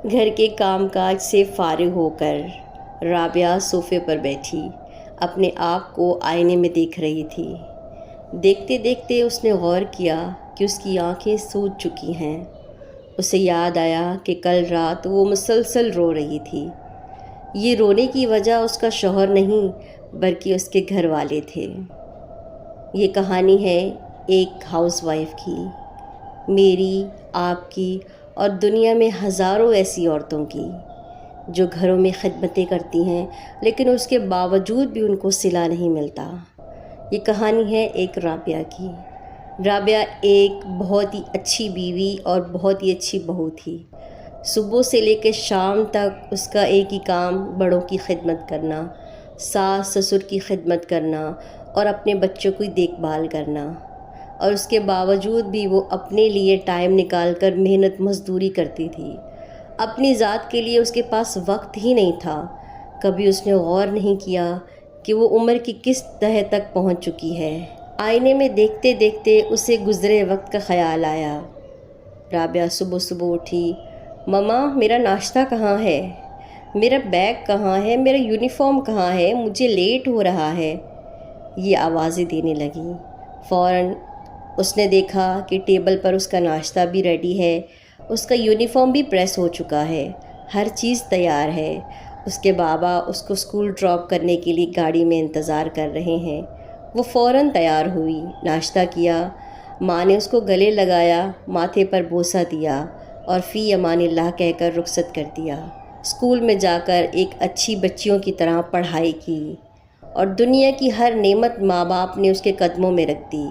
گھر کے کام کاج سے فارغ ہو کر رابعہ صوفے پر بیٹھی اپنے آپ کو آئینے میں دیکھ رہی تھی۔ دیکھتے دیکھتے اس نے غور کیا کہ اس کی آنکھیں سوج چکی ہیں۔ اسے یاد آیا کہ کل رات وہ مسلسل رو رہی تھی۔ یہ رونے کی وجہ اس کا شوہر نہیں بلکہ اس کے گھر والے تھے۔ یہ کہانی ہے ایک ہاؤس وائف کی، میری، آپ کی اور دنیا میں ہزاروں ایسی عورتوں کی جو گھروں میں خدمتیں کرتی ہیں لیکن اس کے باوجود بھی ان کو صلہ نہیں ملتا۔ یہ کہانی ہے ایک رابعہ کی۔ رابعہ ایک بہت ہی اچھی بیوی اور بہت ہی اچھی بہو تھی۔ صبح سے لے کے شام تک اس کا ایک ہی کام بڑوں کی خدمت کرنا، ساس سسر کی خدمت کرنا اور اپنے بچوں کی دیکھ بھال کرنا، اور اس کے باوجود بھی وہ اپنے لیے ٹائم نکال کر محنت مزدوری کرتی تھی۔ اپنی ذات کے لیے اس کے پاس وقت ہی نہیں تھا۔ کبھی اس نے غور نہیں کیا کہ وہ عمر کی کس تہہ تک پہنچ چکی ہے۔ آئینے میں دیکھتے دیکھتے اسے گزرے وقت کا خیال آیا۔ رابعہ صبح صبح اٹھی، مما میرا ناشتہ کہاں ہے؟ میرا بیگ کہاں ہے؟ میرا یونیفارم کہاں ہے؟ مجھے لیٹ ہو رہا ہے۔ یہ آوازیں دینے لگیں۔ فوراً اس نے دیکھا کہ ٹیبل پر اس کا ناشتہ بھی ریڈی ہے، اس کا یونیفارم بھی پریس ہو چکا ہے، ہر چیز تیار ہے۔ اس کے بابا اس کو اسکول ڈراپ کرنے کے لیے گاڑی میں انتظار کر رہے ہیں۔ وہ فوراً تیار ہوئی، ناشتہ کیا، ماں نے اس کو گلے لگایا، ماتھے پر بوسہ دیا اور فی امان اللہ کہہ کر رخصت کر دیا۔ اسکول میں جا کر ایک اچھی بچیوں کی طرح پڑھائی کی اور دنیا کی ہر نعمت ماں باپ نے اس کے قدموں میں رکھ دی۔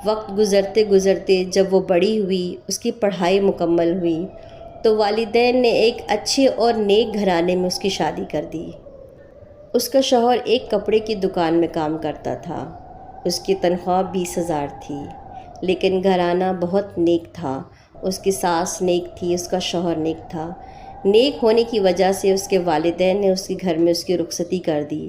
وقت گزرتے گزرتے جب وہ بڑی ہوئی، اس کی پڑھائی مکمل ہوئی تو والدین نے ایک اچھے اور نیک گھرانے میں اس کی شادی کر دی۔ اس کا شوہر ایک کپڑے کی دکان میں کام کرتا تھا۔ اس کی تنخواہ 20,000 تھی، لیکن گھرانہ بہت نیک تھا۔ اس کی ساس نیک تھی، اس کا شوہر نیک تھا۔ نیک ہونے کی وجہ سے اس کے والدین نے اس کے گھر میں اس کی رخصتی کر دی،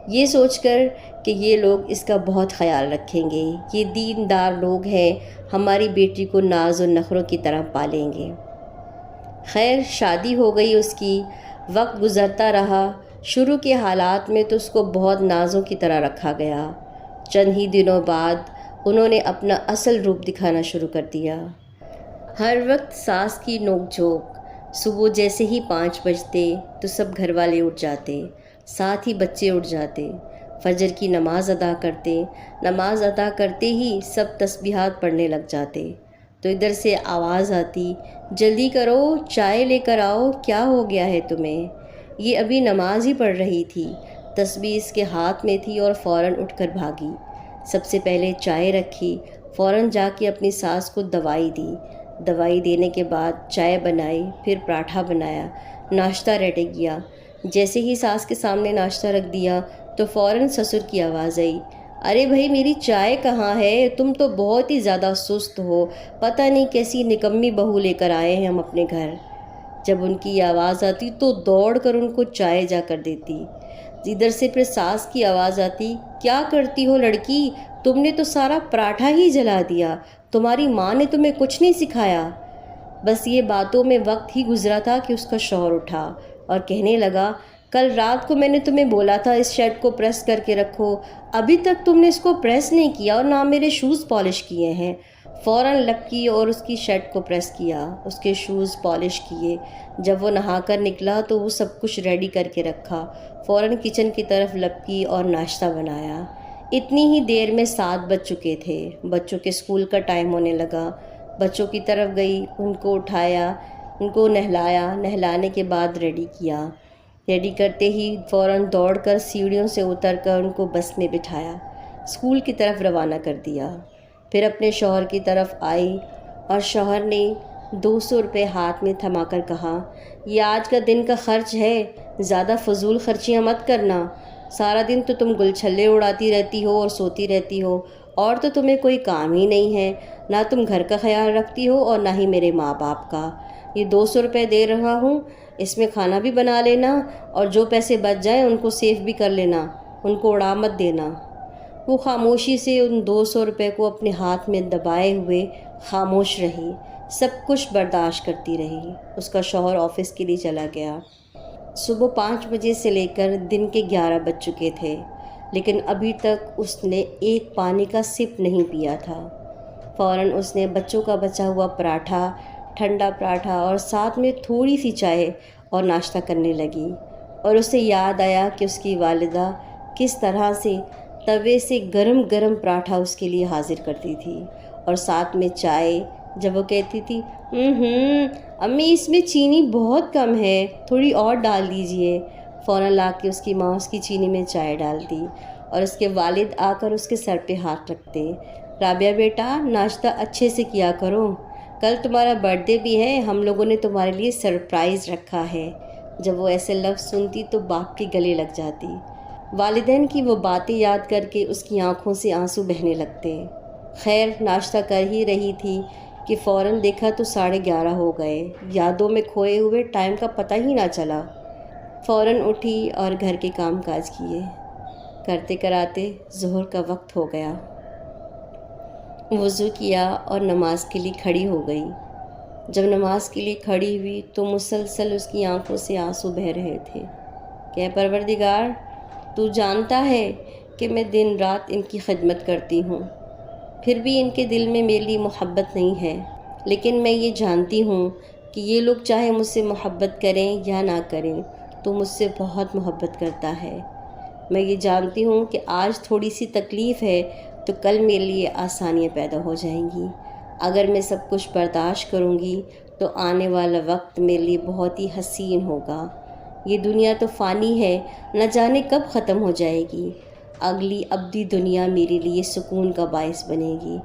یہ سوچ کر کہ یہ لوگ اس کا بہت خیال رکھیں گے، یہ دیندار لوگ ہیں، ہماری بیٹی کو ناز و نخروں کی طرح پالیں گے۔ خیر شادی ہو گئی اس کی، وقت گزرتا رہا۔ شروع کے حالات میں تو اس کو بہت نازوں کی طرح رکھا گیا۔ چند ہی دنوں بعد انہوں نے اپنا اصل روپ دکھانا شروع کر دیا۔ ہر وقت ساس کی نوک جھوک۔ صبح جیسے ہی 5 بجتے تو سب گھر والے اٹھ جاتے، ساتھ ہی بچے اٹھ جاتے، فجر کی نماز ادا کرتے۔ نماز ادا کرتے ہی سب تسبیحات پڑھنے لگ جاتے تو ادھر سے آواز آتی، جلدی کرو، چائے لے کر آؤ، کیا ہو گیا ہے تمہیں؟ یہ ابھی نماز ہی پڑھ رہی تھی۔ تسبیح اس کے ہاتھ میں تھی اور فوراً اٹھ کر بھاگی۔ سب سے پہلے چائے رکھی، فوراً جا کے اپنی ساس کو دوائی دی۔ دوائی دینے کے بعد چائے بنائی، پھر پراٹھا بنایا، ناشتہ ریڈی کیا۔ جیسے ہی ساس کے سامنے ناشتہ رکھ دیا تو فوراً سسر کی آواز آئی، ارے بھائی میری چائے کہاں ہے؟ تم تو بہت ہی زیادہ سست ہو، پتہ نہیں کیسی نکمی بہو لے کر آئے ہیں ہم اپنے گھر۔ جب ان کی آواز آتی تو دوڑ کر ان کو چائے جا کر دیتی۔ ادھر سے پھر ساس کی آواز آتی، کیا کرتی ہو لڑکی؟ تم نے تو سارا پراٹھا ہی جلا دیا، تمہاری ماں نے تمہیں کچھ نہیں سکھایا؟ بس یہ باتوں میں وقت ہی گزرا تھا کہ اس کا شوہر اٹھا اور کہنے لگا، کل رات کو میں نے تمہیں بولا تھا اس شرٹ کو پریس کر کے رکھو، ابھی تک تم نے اس کو پریس نہیں کیا اور نہ میرے شوز پالش کیے ہیں۔ فوراً لپکی اور اس کی شرٹ کو پریس کیا، اس کے شوز پالش کیے۔ جب وہ نہا کر نکلا تو وہ سب کچھ ریڈی کر کے رکھا، فوراً کچن کی طرف لپکی اور ناشتہ بنایا۔ اتنی ہی دیر میں 7 بج چکے تھے، بچوں کے اسکول کا ٹائم ہونے لگا۔ بچوں کی طرف گئی، ان کو اٹھایا، ان کو نہلایا، نہلانے کے بعد ریڈی کیا۔ ریڈی کرتے ہی فوراً دوڑ کر سیڑھیوں سے اتر کر ان کو بس میں بٹھایا، اسکول کی طرف روانہ کر دیا۔ پھر اپنے شوہر کی طرف آئی اور شوہر نے 200 روپے ہاتھ میں تھما کر کہا، یہ آج کا دن کا خرچ ہے، زیادہ فضول خرچیاں مت کرنا، سارا دن تو تم گل چھلے اڑاتی رہتی ہو اور سوتی رہتی ہو، اور تو تمہیں کوئی کام ہی نہیں ہے، نہ تم گھر کا خیال رکھتی ہو اور نہ ہی میرے ماں باپ کا۔ یہ 200 روپے دے رہا ہوں، اس میں کھانا بھی بنا لینا اور جو پیسے بچ جائیں ان کو سیو بھی کر لینا، ان کو اڑا مت دینا۔ وہ خاموشی سے ان 200 روپے کو اپنے ہاتھ میں دبائے ہوئے خاموش رہی۔ سب کچھ برداشت کرتی رہی۔ اس کا شوہر آفس کے لیے چلا گیا۔ صبح 5 بجے سے لے کر دن کے 11 بج چکے تھے، لیکن ابھی تک اس نے ایک پانی کا سپ نہیں پیا تھا۔ فوراً اس نے بچوں کا بچا ہوا پراٹھا، ٹھنڈا پراٹھا اور ساتھ میں تھوڑی سی چائے اور ناشتہ کرنے لگی، اور اسے یاد آیا کہ اس کی والدہ کس طرح سے توے سے گرم گرم پراٹھا اس کے لیے حاضر کرتی تھی، اور ساتھ میں چائے۔ جب وہ کہتی تھی امی اس میں چینی بہت کم ہے، تھوڑی اور ڈال دیجئے، فوراً لا کے اس کی ماں اس کی چینی میں چائے ڈالتی، اور اس کے والد آ کر اس کے سر پہ ہاتھ رکھتے۔ رابعہ بیٹا، ناشتہ اچھے سے کیا کرو، کل تمہارا برتھ ڈے بھی ہے، ہم لوگوں نے تمہارے لیے سرپرائز رکھا ہے۔ جب وہ ایسے لفظ سنتی تو باپ کے گلے لگ جاتی۔ والدین کی وہ باتیں یاد کر کے اس کی آنکھوں سے آنسو بہنے لگتے۔ خیر، ناشتہ کر ہی رہی تھی کہ فوراً دیکھا تو 11:30 ہو گئے۔ یادوں میں کھوئے ہوئے ٹائم کا پتہ ہی نہ چلا۔ فوراً اٹھی اور گھر کے کام کاج کیے۔ کرتے کراتے ظہر کا وقت ہو گیا۔ وضو کیا اور نماز کے لیے کھڑی ہو گئی۔ جب نماز کے لیے کھڑی ہوئی تو مسلسل اس کی آنکھوں سے آنسو بہہ رہے تھے کہ پروردگار، تو جانتا ہے کہ میں دن رات ان کی خدمت کرتی ہوں، پھر بھی ان کے دل میں میرے لیے محبت نہیں ہے، لیکن میں یہ جانتی ہوں کہ یہ لوگ چاہے مجھ سے محبت کریں یا نہ کریں تو مجھ سے بہت محبت کرتا ہے۔ میں یہ جانتی ہوں کہ آج تھوڑی سی تکلیف ہے تو کل میرے لیے آسانیاں پیدا ہو جائیں گی۔ اگر میں سب کچھ برداشت کروں گی تو آنے والا وقت میرے لیے بہت ہی حسین ہوگا۔ یہ دنیا تو فانی ہے، نہ جانے کب ختم ہو جائے گی۔ اگلی ابدی دنیا میرے لیے سکون کا باعث بنے گی۔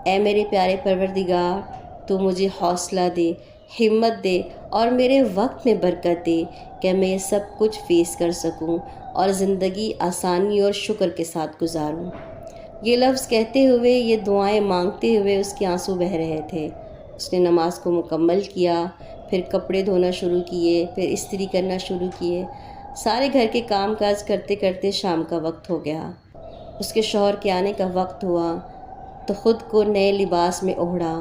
اے میرے پیارے پروردگار، تو مجھے حوصلہ دے، ہمت دے اور میرے وقت میں برکت دے کہ میں یہ سب کچھ فیس کر سکوں اور زندگی آسانی اور شکر کے ساتھ گزاروں۔ یہ لفظ کہتے ہوئے، یہ دعائیں مانگتے ہوئے اس کے آنسو بہہ رہے تھے۔ اس نے نماز کو مکمل کیا، پھر کپڑے دھونا شروع کیے، پھر استری کرنا شروع کیے۔ سارے گھر کے کام کاج کرتے کرتے شام کا وقت ہو گیا۔ اس کے شوہر کے آنے کا وقت ہوا تو خود کو نئے لباس میں اوڑھا،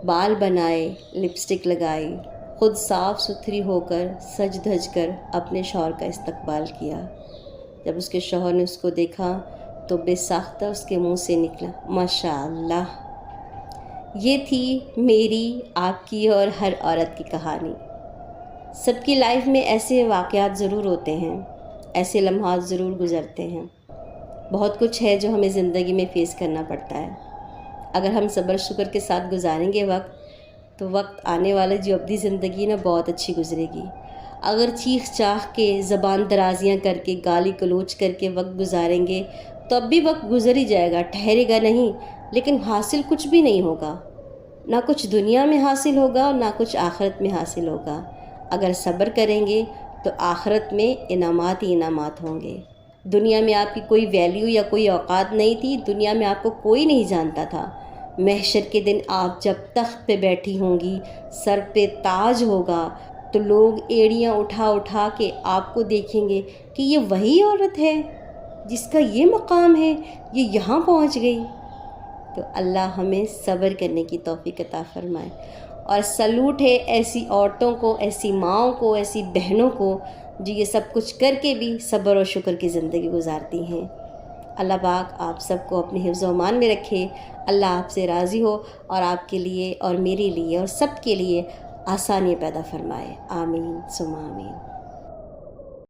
بال بنائے، لپسٹک لگائی، خود صاف ستھری ہو کر سج دھج کر اپنے شوہر کا استقبال کیا۔ جب اس کے شوہر نے اس کو دیکھا تو بے ساختہ اس کے منہ سے نکلا، ماشاءاللہ۔ یہ تھی میری، آپ کی اور ہر عورت کی کہانی۔ سب کی لائف میں ایسے واقعات ضرور ہوتے ہیں، ایسے لمحات ضرور گزرتے ہیں۔ بہت کچھ ہے جو ہمیں زندگی میں فیس کرنا پڑتا ہے۔ اگر ہم صبر شکر کے ساتھ گزاریں گے وقت، تو وقت آنے والا جو ابدی زندگی نا بہت اچھی گزرے گی۔ اگر چیخ چاخ کے، زبان درازیاں کر کے، گالی گلوچ کر کے وقت گزاریں گے تو اب بھی وقت گزر ہی جائے گا، ٹھہرے گا نہیں، لیکن حاصل کچھ بھی نہیں ہوگا۔ نہ کچھ دنیا میں حاصل ہوگا اور نہ کچھ آخرت میں حاصل ہوگا۔ اگر صبر کریں گے تو آخرت میں انعامات ہی انعامات ہوں گے۔ دنیا میں آپ کی کوئی ویلیو یا کوئی اوقات نہیں تھی، دنیا میں آپ کو کوئی نہیں جانتا تھا۔ محشر کے دن آپ جب تخت پہ بیٹھی ہوں گی، سر پہ تاج ہوگا، تو لوگ ایڑیاں اٹھا اٹھا کے آپ کو دیکھیں گے کہ یہ وہی عورت ہے جس کا یہ مقام ہے، یہ یہاں پہنچ گئی۔ تو اللہ ہمیں صبر کرنے کی توفیق عطا فرمائے۔ اور سلوٹ ہے ایسی عورتوں کو، ایسی ماؤں کو، ایسی بہنوں کو جو یہ سب کچھ کر کے بھی صبر اور شکر کی زندگی گزارتی ہیں۔ اللہ پاک آپ سب کو اپنے حفظ و امان میں رکھے، اللہ آپ سے راضی ہو اور آپ کے لیے اور میرے لیے اور سب کے لیے آسانیاں پیدا فرمائے۔ آمین ثم آمین۔